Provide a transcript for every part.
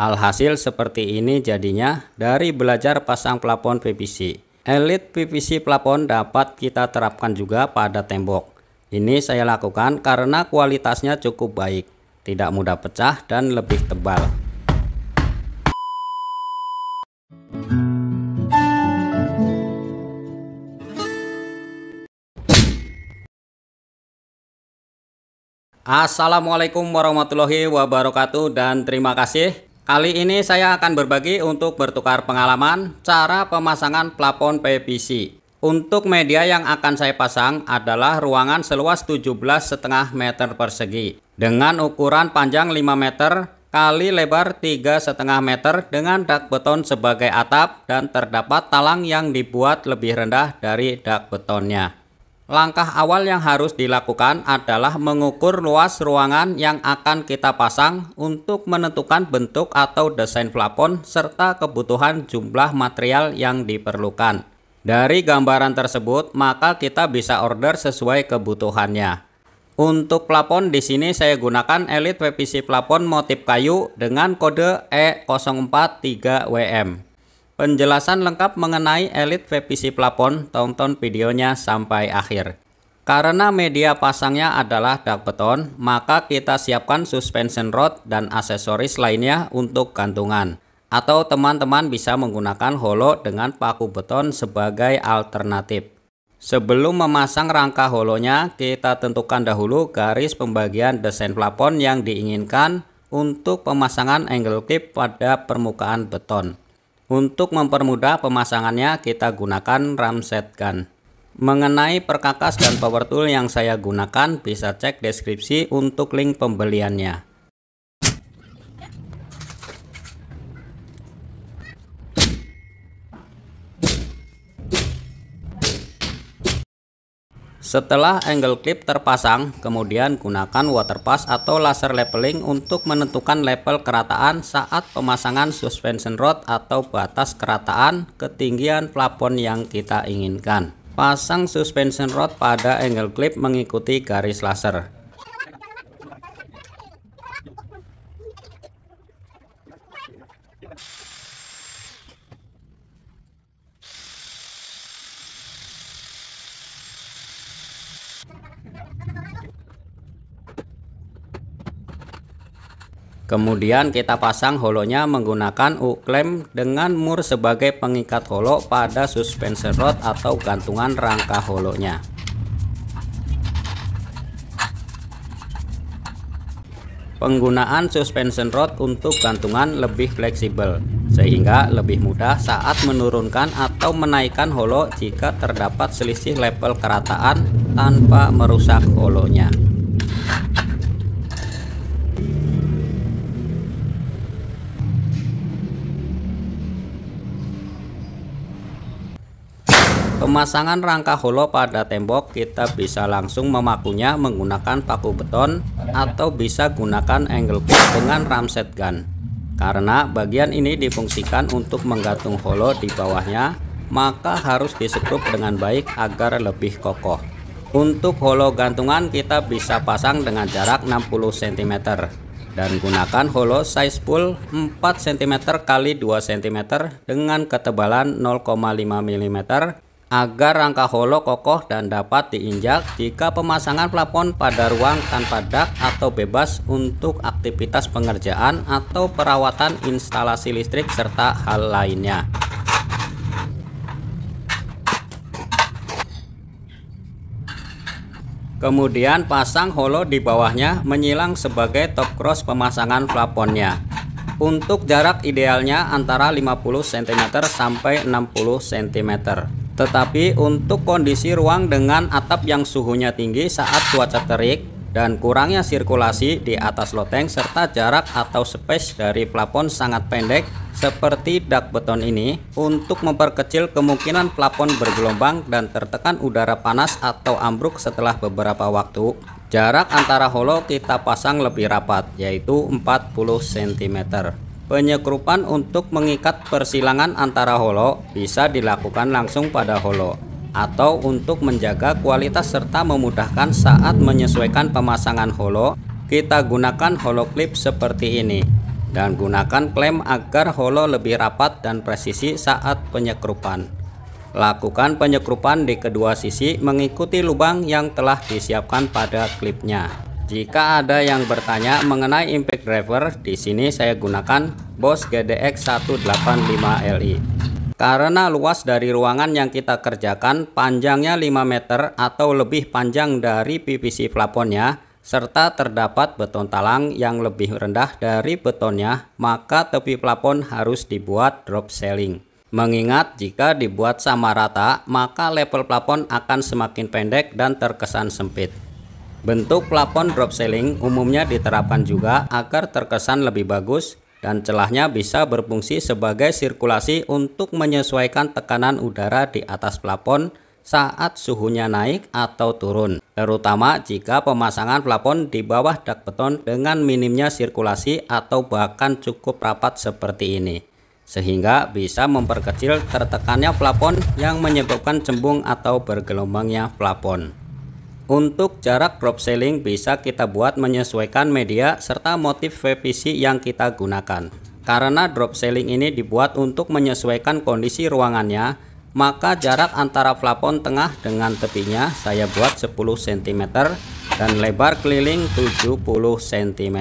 Alhasil seperti ini jadinya dari belajar pasang plafon PVC. Elite PVC plafon dapat kita terapkan juga pada tembok. Ini saya lakukan karena kualitasnya cukup baik, tidak mudah pecah dan lebih tebal. Assalamualaikum warahmatullahi wabarakatuh dan terima kasih. Kali ini saya akan berbagi untuk bertukar pengalaman cara pemasangan plafon PVC. Untuk media yang akan saya pasang adalah ruangan seluas 17,5 meter persegi dengan ukuran panjang 5 meter kali lebar 3,5 meter dengan dak beton sebagai atap dan terdapat talang yang dibuat lebih rendah dari dak betonnya. Langkah awal yang harus dilakukan adalah mengukur luas ruangan yang akan kita pasang untuk menentukan bentuk atau desain plafon serta kebutuhan jumlah material yang diperlukan. Dari gambaran tersebut, maka kita bisa order sesuai kebutuhannya. Untuk plafon di sini saya gunakan Elite PVC plafon motif kayu dengan kode E043WM. Penjelasan lengkap mengenai Elite PVC plafon, tonton videonya sampai akhir. Karena media pasangnya adalah dak beton, maka kita siapkan suspension rod dan aksesoris lainnya untuk gantungan. Atau teman-teman bisa menggunakan holo dengan paku beton sebagai alternatif. Sebelum memasang rangka holonya, kita tentukan dahulu garis pembagian desain plafon yang diinginkan untuk pemasangan angle clip pada permukaan beton. Untuk mempermudah pemasangannya, kita gunakan ramset gun. Mengenai perkakas dan power tool yang saya gunakan, bisa cek deskripsi untuk link pembeliannya. Setelah angle clip terpasang, kemudian gunakan water pass atau laser leveling untuk menentukan level kerataan saat pemasangan suspension rod atau batas kerataan ketinggian plafon yang kita inginkan. Pasang suspension rod pada angle clip mengikuti garis laser. Kemudian kita pasang holonya menggunakan U-clamp dengan mur sebagai pengikat holo pada suspension rod atau gantungan rangka holonya. Penggunaan suspension rod untuk gantungan lebih fleksibel, sehingga lebih mudah saat menurunkan atau menaikkan holo jika terdapat selisih level kerataan tanpa merusak holonya. Pemasangan rangka holo pada tembok kita bisa langsung memakunya menggunakan paku beton atau bisa gunakan angle clip dengan ramset gun. Karena bagian ini difungsikan untuk menggantung holo di bawahnya, maka harus disekrup dengan baik agar lebih kokoh. Untuk holo gantungan kita bisa pasang dengan jarak 60 cm dan gunakan holo size full 4 cm x 2 cm dengan ketebalan 0,5 mm agar rangka holo kokoh dan dapat diinjak jika pemasangan plafon pada ruang tanpa dak atau bebas untuk aktivitas pengerjaan atau perawatan instalasi listrik serta hal lainnya. Kemudian pasang holo di bawahnya menyilang sebagai top cross pemasangan plafonnya. Untuk jarak idealnya antara 50 cm sampai 60 cm. Tetapi untuk kondisi ruang dengan atap yang suhunya tinggi saat cuaca terik dan kurangnya sirkulasi di atas loteng serta jarak atau space dari plafon sangat pendek seperti dak beton ini, untuk memperkecil kemungkinan plafon bergelombang dan tertekan udara panas atau ambruk setelah beberapa waktu, jarak antara holo kita pasang lebih rapat, yaitu 40 cm. Penyekrupan untuk mengikat persilangan antara holo bisa dilakukan langsung pada holo, atau untuk menjaga kualitas serta memudahkan saat menyesuaikan pemasangan holo, kita gunakan holo clip seperti ini. Dan gunakan klem agar holo lebih rapat dan presisi saat penyekrupan. Lakukan penyekrupan di kedua sisi mengikuti lubang yang telah disiapkan pada klipnya. Jika ada yang bertanya mengenai impact driver, di sini saya gunakan Bosch GDX 185Li. Karena luas dari ruangan yang kita kerjakan panjangnya 5 meter atau lebih panjang dari PVC plafonnya, serta terdapat beton talang yang lebih rendah dari betonnya, maka tepi plafon harus dibuat drop ceiling. Mengingat jika dibuat sama rata, maka level plafon akan semakin pendek dan terkesan sempit. Bentuk plafon drop ceiling umumnya diterapkan juga agar terkesan lebih bagus, dan celahnya bisa berfungsi sebagai sirkulasi untuk menyesuaikan tekanan udara di atas plafon saat suhunya naik atau turun, terutama jika pemasangan plafon di bawah dak beton dengan minimnya sirkulasi atau bahkan cukup rapat seperti ini, sehingga bisa memperkecil tertekannya plafon yang menyebabkan cembung atau bergelombangnya plafon. Untuk jarak drop ceiling bisa kita buat menyesuaikan media serta motif PVC yang kita gunakan. Karena drop ceiling ini dibuat untuk menyesuaikan kondisi ruangannya, maka jarak antara plafon tengah dengan tepinya saya buat 10 cm dan lebar keliling 70 cm.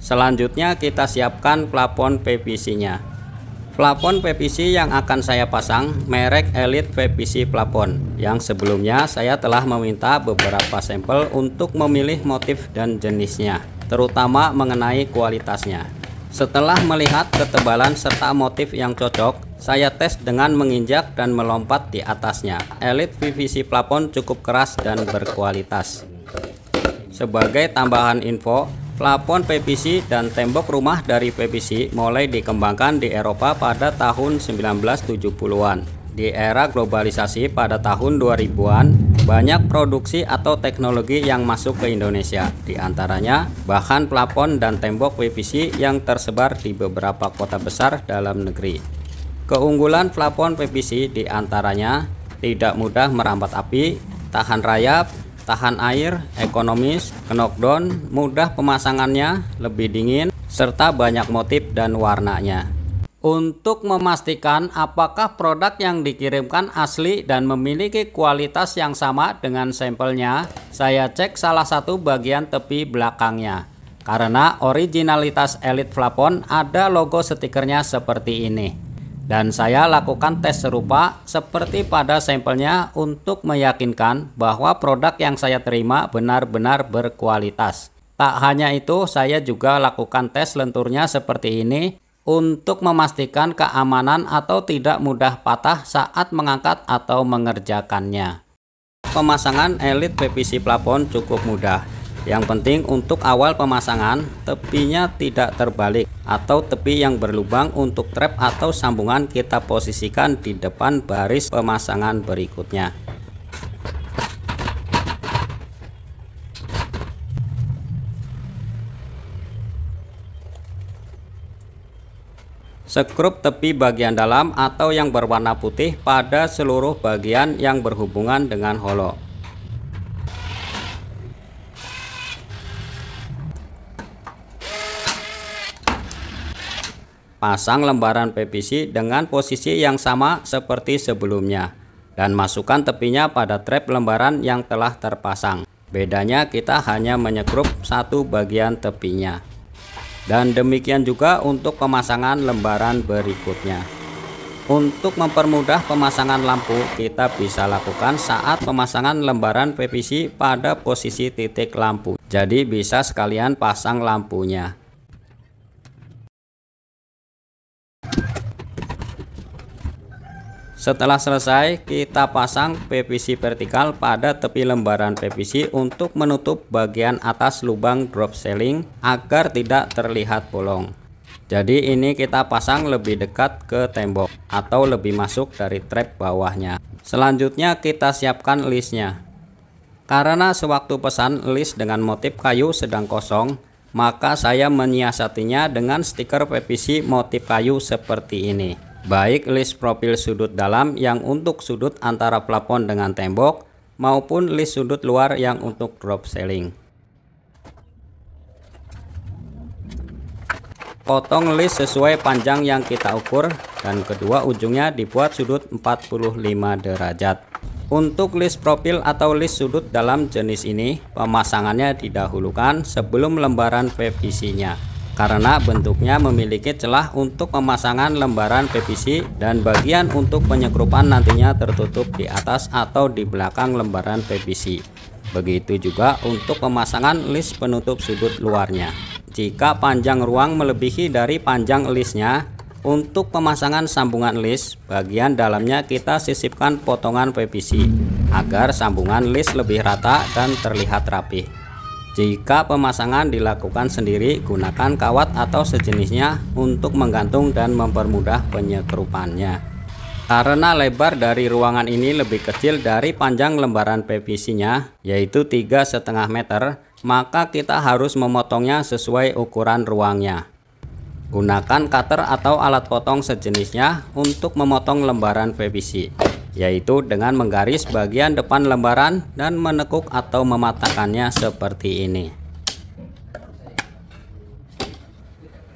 Selanjutnya kita siapkan plafon PVC-nya. Plafon PVC yang akan saya pasang merek Elite PVC Plafon, yang sebelumnya saya telah meminta beberapa sampel untuk memilih motif dan jenisnya, terutama mengenai kualitasnya. Setelah melihat ketebalan serta motif yang cocok, saya tes dengan menginjak dan melompat di atasnya. Elite PVC Plafon cukup keras dan berkualitas. Sebagai tambahan info, plafon PVC dan tembok rumah dari PVC mulai dikembangkan di Eropa pada tahun 1970-an. Di era globalisasi pada tahun 2000-an, banyak produksi atau teknologi yang masuk ke Indonesia. Di antaranya, bahan plafon dan tembok PVC yang tersebar di beberapa kota besar dalam negeri. Keunggulan plafon PVC di antaranya tidak mudah merambat api, tahan rayap, tahan air, ekonomis, knockdown, mudah pemasangannya, lebih dingin, serta banyak motif dan warnanya. Untuk memastikan apakah produk yang dikirimkan asli dan memiliki kualitas yang sama dengan sampelnya, saya cek salah satu bagian tepi belakangnya. Karena originalitas Elite Plafon ada logo stikernya seperti ini. Dan saya lakukan tes serupa seperti pada sampelnya untuk meyakinkan bahwa produk yang saya terima benar-benar berkualitas. Tak hanya itu, saya juga lakukan tes lenturnya seperti ini untuk memastikan keamanan atau tidak mudah patah saat mengangkat atau mengerjakannya. Pemasangan Elite PVC Plafon cukup mudah. Yang penting untuk awal pemasangan, tepinya tidak terbalik atau tepi yang berlubang untuk trap atau sambungan kita posisikan di depan baris pemasangan berikutnya. Sekrup tepi bagian dalam atau yang berwarna putih pada seluruh bagian yang berhubungan dengan holo. Pasang lembaran PVC dengan posisi yang sama seperti sebelumnya dan masukkan tepinya pada trap lembaran yang telah terpasang. Bedanya kita hanya menyekrup satu bagian tepinya. Dan demikian juga untuk pemasangan lembaran berikutnya. Untuk mempermudah pemasangan lampu, kita bisa lakukan saat pemasangan lembaran PVC pada posisi titik lampu. Jadi bisa sekalian pasang lampunya. Setelah selesai, kita pasang PVC vertikal pada tepi lembaran PVC untuk menutup bagian atas lubang drop ceiling agar tidak terlihat bolong. Jadi ini kita pasang lebih dekat ke tembok atau lebih masuk dari trap bawahnya. Selanjutnya kita siapkan listnya. Karena sewaktu pesan list dengan motif kayu sedang kosong, maka saya menyiasatinya dengan stiker PVC motif kayu seperti ini. Baik list profil sudut dalam yang untuk sudut antara plafon dengan tembok, maupun list sudut luar yang untuk drop ceiling. Potong list sesuai panjang yang kita ukur dan kedua ujungnya dibuat sudut 45 derajat. Untuk list profil atau list sudut dalam jenis ini, pemasangannya didahulukan sebelum lembaran PVC-nya karena bentuknya memiliki celah untuk pemasangan lembaran PVC dan bagian untuk penyekrupan nantinya tertutup di atas atau di belakang lembaran PVC. Begitu juga untuk pemasangan list penutup sudut luarnya. Jika panjang ruang melebihi dari panjang listnya, untuk pemasangan sambungan list, bagian dalamnya kita sisipkan potongan PVC agar sambungan list lebih rata dan terlihat rapi. Jika pemasangan dilakukan sendiri, gunakan kawat atau sejenisnya untuk menggantung dan mempermudah penyekrupannya. Karena lebar dari ruangan ini lebih kecil dari panjang lembaran PVC-nya, yaitu 3,5 meter, maka kita harus memotongnya sesuai ukuran ruangnya. Gunakan cutter atau alat potong sejenisnya untuk memotong lembaran PVC, yaitu dengan menggaris bagian depan lembaran dan menekuk atau mematahkannya seperti ini.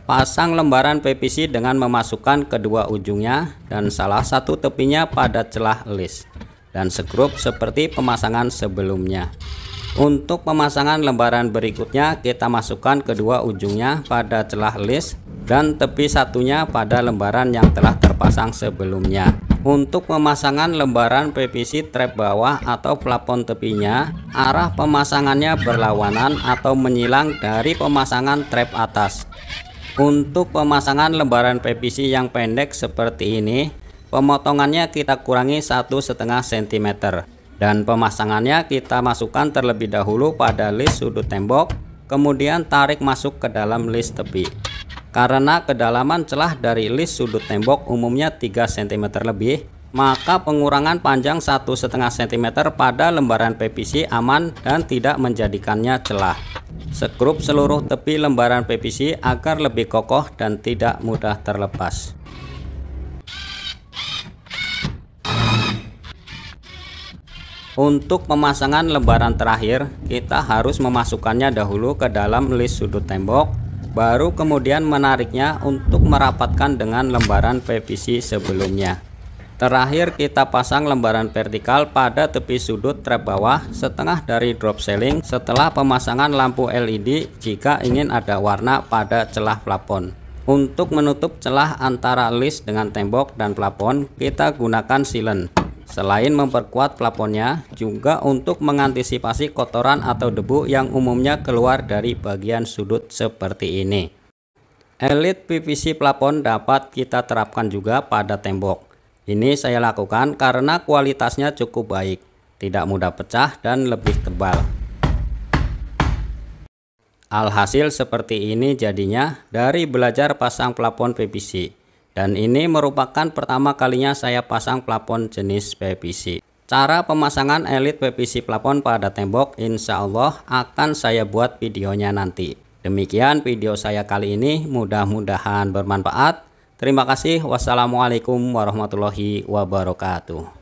Pasang lembaran PVC dengan memasukkan kedua ujungnya dan salah satu tepinya pada celah list dan skrup seperti pemasangan sebelumnya. Untuk pemasangan lembaran berikutnya, kita masukkan kedua ujungnya pada celah list dan tepi satunya pada lembaran yang telah terpasang sebelumnya. Untuk pemasangan lembaran PVC trap bawah atau plafon tepinya, arah pemasangannya berlawanan atau menyilang dari pemasangan trap atas. Untuk pemasangan lembaran PVC yang pendek seperti ini, pemotongannya kita kurangi 1,5 cm dan pemasangannya kita masukkan terlebih dahulu pada list sudut tembok, kemudian tarik masuk ke dalam list tepi. Karena kedalaman celah dari list sudut tembok umumnya 3 cm lebih, maka pengurangan panjang 1,5 cm pada lembaran PVC aman dan tidak menjadikannya celah. Skrup seluruh tepi lembaran PVC agar lebih kokoh dan tidak mudah terlepas. Untuk pemasangan lembaran terakhir, kita harus memasukkannya dahulu ke dalam list sudut tembok, baru kemudian menariknya untuk merapatkan dengan lembaran PVC sebelumnya. Terakhir kita pasang lembaran vertikal pada tepi sudut trap bawah setengah dari drop ceiling setelah pemasangan lampu LED jika ingin ada warna pada celah plafon. Untuk menutup celah antara list dengan tembok dan plafon, kita gunakan sealant. Selain memperkuat plafonnya, juga untuk mengantisipasi kotoran atau debu yang umumnya keluar dari bagian sudut seperti ini. Elite PVC plafon dapat kita terapkan juga pada tembok. Ini saya lakukan karena kualitasnya cukup baik, tidak mudah pecah dan lebih tebal. Alhasil seperti ini jadinya dari belajar pasang plafon PVC. Dan ini merupakan pertama kalinya saya pasang plafon jenis PVC. Cara pemasangan Elite PVC plafon pada tembok insya Allah akan saya buat videonya nanti. Demikian video saya kali ini, mudah-mudahan bermanfaat. Terima kasih. Wassalamualaikum warahmatullahi wabarakatuh.